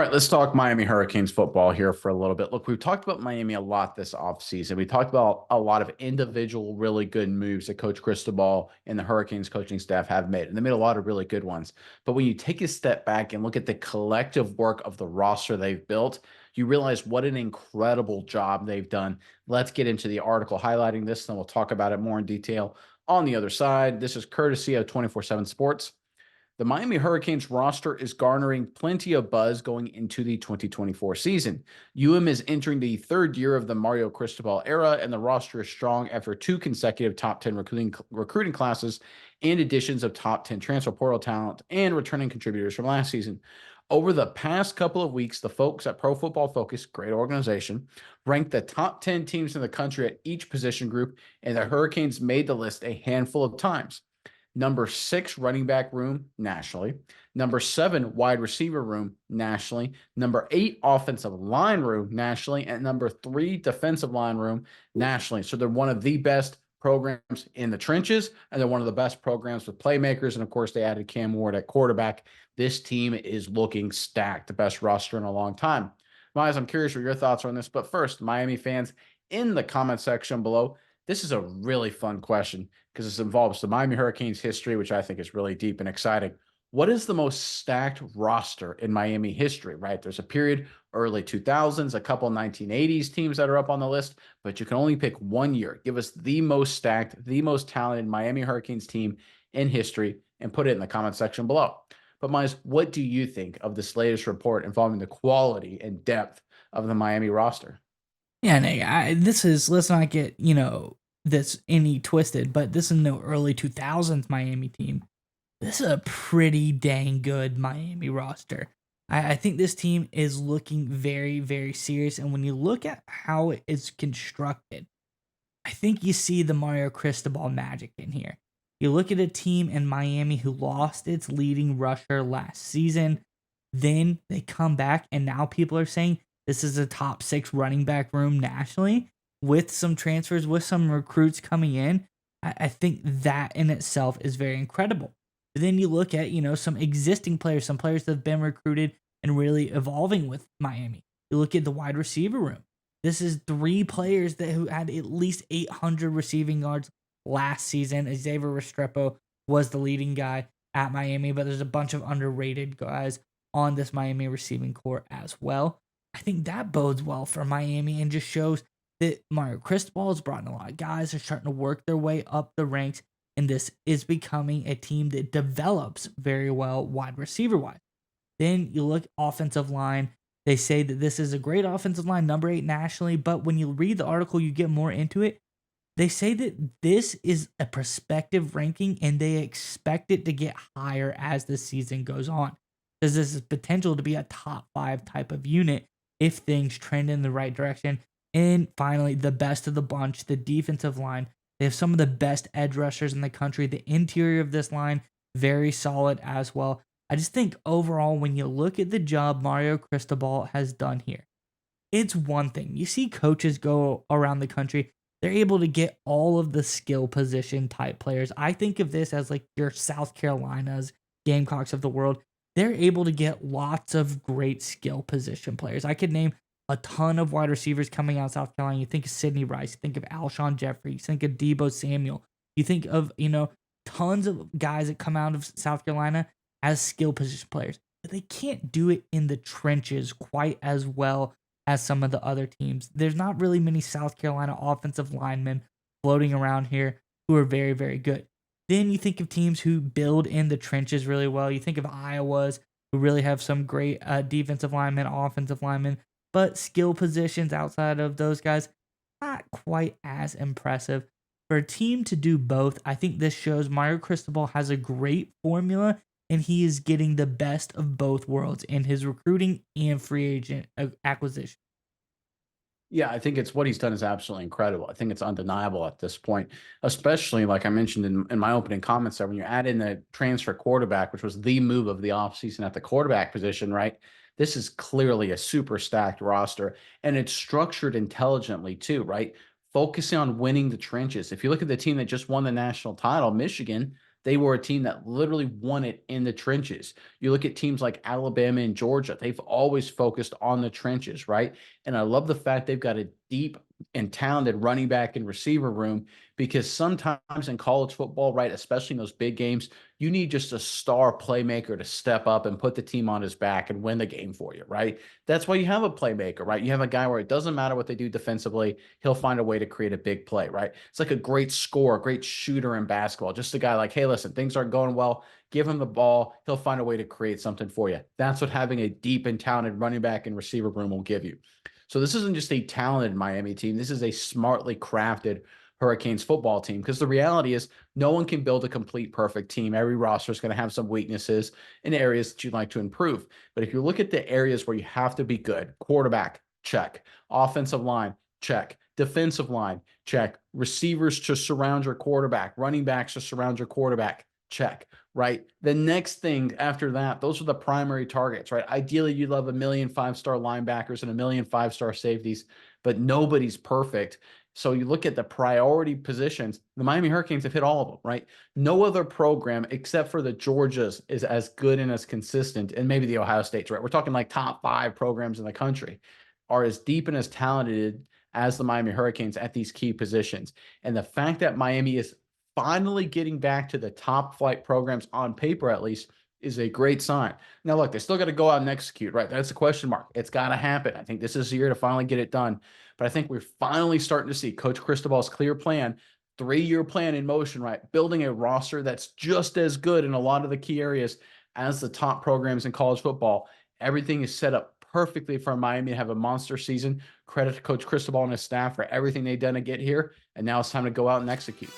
right, let's talk Miami Hurricanes football here for a little bit. Look, we've talked about Miami a lot this offseason. We talked about a lot of individual, really good moves that Coach Cristobal and the Hurricanes coaching staff have made. And they made a lot of really good ones. But when you take a step back and look at the collective work of the roster they've built, you realize what an incredible job they've done. Let's get into the article highlighting this, and we'll talk about it more in detail on the other side. This is courtesy of 24/7 Sports. The Miami Hurricanes roster is garnering plenty of buzz going into the 2024 season. is entering the third year of the Mario Cristobal era, and the roster is strong after two consecutive top 10 recruiting classes and additions of top 10 transfer portal talent and returning contributors from last season. Over the past couple of weeks, the folks at Pro Football Focus, great organization, ranked the top 10 teams in the country at each position group, and the Hurricanes made the list a handful of times. Number 6 running back room nationally, number 7 wide receiver room nationally, number 8 offensive line room nationally, and number 3 defensive line room nationally. So they're one of the best programs in the trenches, and they're one of the best programs with playmakers. And of course, they added Cam Ward at quarterback. This team is looking stacked, the best roster in a long time. Miles, I'm curious what your thoughts are on this. But first, Miami fans, in the comment section below, this is a really fun question because this involves the Miami Hurricanes history, which I think is really deep and exciting. What is the most stacked roster in Miami history, right? There's a period, early 2000s, a couple 1980s teams that are up on the list, but you can only pick 1 year. Give us the most stacked, the most talented Miami Hurricanes team in history and put it in the comment section below. But Miles, what do you think of this latest report involving the quality and depth of the Miami roster? Yeah, this is, let's not get, this any twisted, but this is no early 2000s Miami team. This is a pretty dang good Miami roster. I think this team is looking very, very serious. And when you look at how it is constructed, I think you see the Mario Cristobal magic in here. You look at a team in Miami who lost its leading rusher last season. Then they come back, and now people are saying this is a top 6 running back room nationally with some transfers, with some recruits coming in. I think that in itself is very incredible. But then you look at, some existing players, some players that have been recruited and really evolving with Miami. You look at the wide receiver room. This is 3 players who had at least 800 receiving yards last season. Xavier Restrepo was the leading guy at Miami, but there's a bunch of underrated guys on this Miami receiving core as well. I think that bodes well for Miami and just shows that Mario Cristobal has brought in a lot of guys. They're starting to work their way up the ranks, and this is becoming a team that develops very well wide receiver wise. Then you look offensive line. They say that this is a great offensive line, number 8 nationally, but when you read the article, you get more into it. They say that this is a prospective ranking and they expect it to get higher as the season goes on. Because this is potential to be a top 5 type of unit if things trend in the right direction. And finally, the best of the bunch, the defensive line. They have some of the best edge rushers in the country. The interior of this line, very solid as well. I just think overall, when you look at the job Mario Cristobal has done here, it's one thing. You see coaches go around the country, they're able to get all of the skill position type players. I think of this as like your South Carolinas, Gamecocks of the world. They're able to get lots of great skill position players. I could name a ton of wide receivers coming out of South Carolina. You think of Sidney Rice, you think of Alshon Jeffrey, you think of Debo Samuel, you think of, tons of guys that come out of South Carolina as skill position players. But they can't do it in the trenches quite as well as some of the other teams. There's not really many South Carolina offensive linemen floating around here who are very, very good. Then you think of teams who build in the trenches really well. You think of Iowa's who really have some great defensive linemen, offensive linemen, but skill positions outside of those guys, not quite as impressive. For a team to do both, I think this shows Mario Cristobal has a great formula and he is getting the best of both worlds in his recruiting and free agent acquisition. Yeah, I think it's what he's done is absolutely incredible. I think it's undeniable at this point, especially like I mentioned in my opening comments there, when you add in the transfer quarterback, which was the move of the offseason at the quarterback position, right? This is clearly a super stacked roster and it's structured intelligently too, right? Focusing on winning the trenches. If you look at the team that just won the national title, Michigan, They were a team that literally won it in the trenches. You look at teams like Alabama and Georgia, they've always focused on the trenches, right? And I love the fact they've got a deep and talented running back and receiver room, because sometimes in college football, right, especially in those big games, you need just a star playmaker to step up and put the team on his back and win the game for you, right? That's why you have a playmaker, right? You have a guy where it doesn't matter what they do defensively, he'll find a way to create a big play, right? It's like a great scorer, a great shooter in basketball. Just a guy like, hey, listen, things aren't going well. Give him the ball. He'll find a way to create something for you. That's what having a deep and talented running back and receiver room will give you. So this isn't just a talented Miami team. This is a smartly crafted Hurricanes football team, because the reality is no one can build a complete perfect team. Every roster is going to have some weaknesses in areas that you'd like to improve. But if you look at the areas where you have to be good, quarterback, check. Offensive line, check. Defensive line, check. Receivers to surround your quarterback. Running backs to surround your quarterback, check. Right. The next thing after that, those are the primary targets, right? Ideally, you'd love a million 5-star linebackers and a million 5-star safeties, but nobody's perfect. So you look at the priority positions, the Miami Hurricanes have hit all of them, right? No other program except for the Georgias is as good and as consistent, and maybe the Ohio States, right? We're talking like top 5 programs in the country are as deep and as talented as the Miami Hurricanes at these key positions. And the fact that Miami is finally getting back to the top flight programs on paper, at least, is a great sign. Now, look, they still got to go out and execute, right? That's a question mark. It's got to happen. I think this is the year to finally get it done. But I think we're finally starting to see Coach Cristobal's clear plan, 3-year plan in motion, right? Building a roster that's just as good in a lot of the key areas as the top programs in college football. Everything is set up perfectly for Miami to have a monster season. Credit to Coach Cristobal and his staff for everything they've done to get here. And now it's time to go out and execute.